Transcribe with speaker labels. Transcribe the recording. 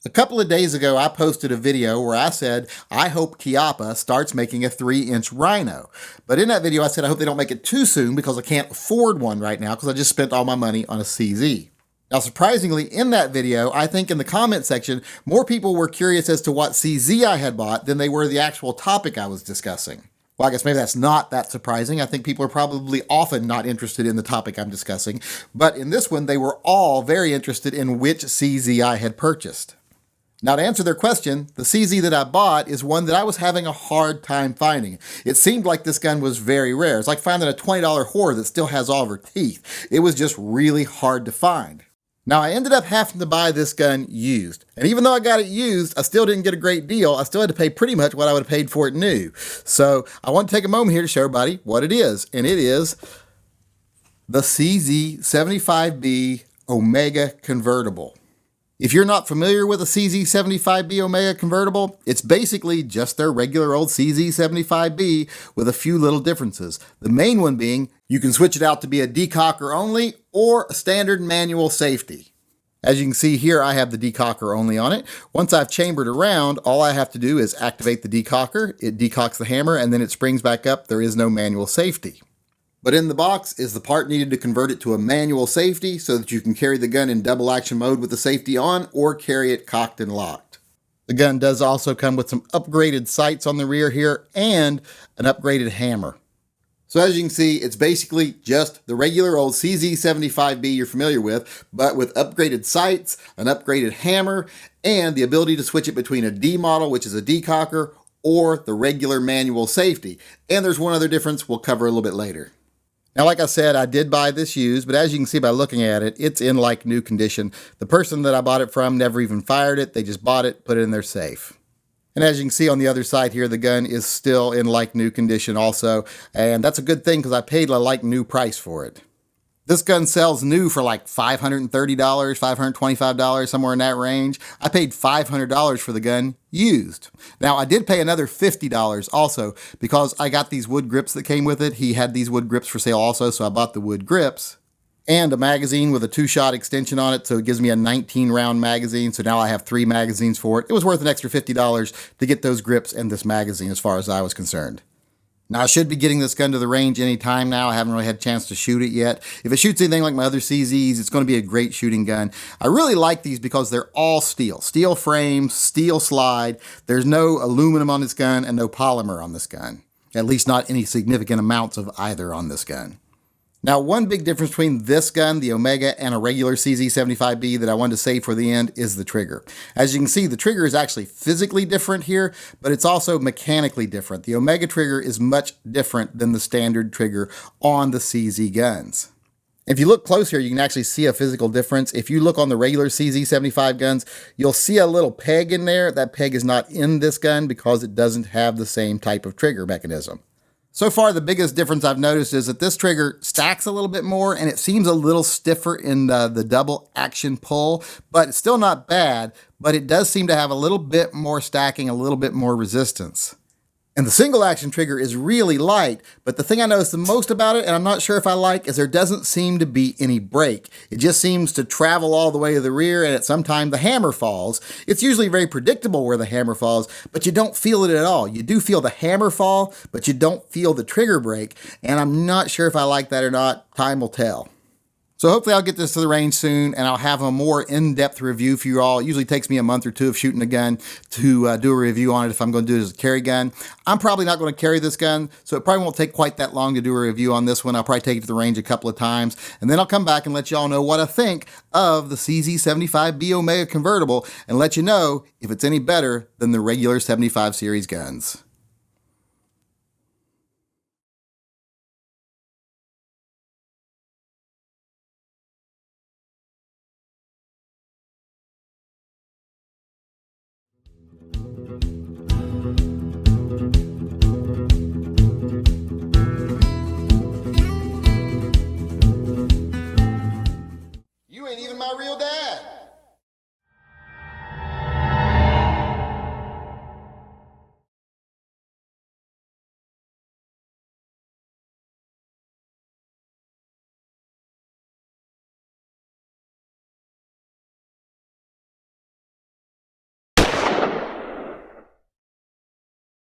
Speaker 1: A couple of days ago, I posted a video where I said, I hope Chiappa starts making a 3-inch rhino. But in that video, I said, I hope they don't make it too soon because I can't afford one right now because I just spent all my money on a CZ. Now, surprisingly, in that video, I think in the comment section, more people were curious as to what CZ I had bought than they were the actual topic I was discussing. Well, I guess maybe that's not that surprising. I think people are probably often not interested in the topic I'm discussing. But in this one, they were all very interested in which CZ I had purchased. Now, to answer their question, the CZ that I bought is one that I was having a hard time finding. It seemed like this gun was very rare. It's like finding a $20 whore that still has all of her teeth. It was just really hard to find. Now, I ended up having to buy this gun used. And even though I got it used, I still didn't get a great deal. I still had to pay pretty much what I would have paid for it new. So I want to take a moment here to show everybody what it is. And it is the CZ75B Omega Convertible. If you're not familiar with a CZ75B Omega Convertible, it's basically just their regular old CZ75B with a few little differences. The main one being you can switch it out to be a decocker only or a standard manual safety. As you can see here, I have the decocker only on it. Once I've chambered around, all I have to do is activate the decocker. It decocks the hammer and then it springs back up. There is no manual safety. But in the box is the part needed to convert it to a manual safety so that you can carry the gun in double action mode with the safety on or carry it cocked and locked. The gun does also come with some upgraded sights on the rear here and an upgraded hammer. So as you can see, it's basically just the regular old CZ75B you're familiar with, but with upgraded sights, an upgraded hammer, and the ability to switch it between a D model, which is a decocker, or the regular manual safety. And there's one other difference we'll cover a little bit later. Now, like I said, I did buy this used, but as you can see by looking at it, it's in like new condition. The person that I bought it from never even fired it. They just bought it, put it in their safe. And as you can see on the other side here, the gun is still in like new condition also. And that's a good thing because I paid a like new price for it. This gun sells new for like $530, $525, somewhere in that range. I paid $500 for the gun used. Now, I did pay another $50 also because I got these wood grips that came with it. He had these wood grips for sale also, so I bought the wood grips. And a magazine with a 2-shot extension on it, so it gives me a 19-round magazine, so now I have 3 magazines for it. It was worth an extra $50 to get those grips and this magazine as far as I was concerned. Now, I should be getting this gun to the range any time now. I haven't really had a chance to shoot it yet. If it shoots anything like my other CZs, it's going to be a great shooting gun. I really like these because they're all steel. Steel frame, steel slide. There's no aluminum on this gun and no polymer on this gun. At least not any significant amounts of either on this gun. Now, one big difference between this gun, the Omega, and a regular CZ75B that I wanted to save for the end is the trigger. As you can see, the trigger is actually physically different here, but it's also mechanically different. The Omega trigger is much different than the standard trigger on the CZ guns. If you look close here, you can actually see a physical difference. If you look on the regular CZ75 guns, you'll see a little peg in there. That peg is not in this gun because it doesn't have the same type of trigger mechanism. So far, the biggest difference I've noticed is that this trigger stacks a little bit more and it seems a little stiffer in the double action pull, but it's still not bad, but it does seem to have a little bit more stacking, a little bit more resistance. And the single action trigger is really light, but the thing I noticed the most about it, and I'm not sure if I like, is there doesn't seem to be any break. It just seems to travel all the way to the rear, and at some time the hammer falls. It's usually very predictable where the hammer falls, but you don't feel it at all. You do feel the hammer fall, but you don't feel the trigger break, and I'm not sure if I like that or not. Time will tell. So hopefully I'll get this to the range soon and I'll have a more in-depth review for you all. It usually takes me a month or two of shooting a gun to do a review on it if I'm going to do it as a carry gun. I'm probably not going to carry this gun, so it probably won't take quite that long to do a review on this one. I'll probably take it to the range a couple of times and then I'll come back and let you all know what I think of the CZ75B Omega Convertible and let you know if it's any better than the regular 75 series guns.